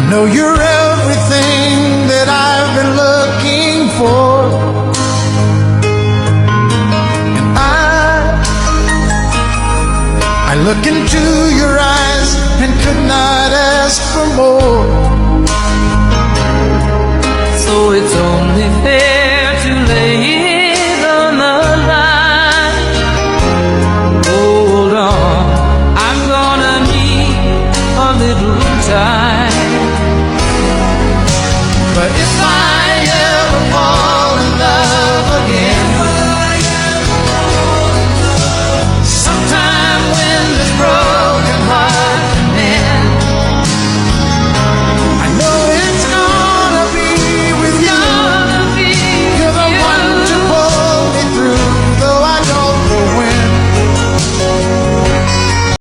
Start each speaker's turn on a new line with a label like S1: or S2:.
S1: know you're everything that I've been looking for. And I look into your eyes and could not ask for more.
S2: So it's only fair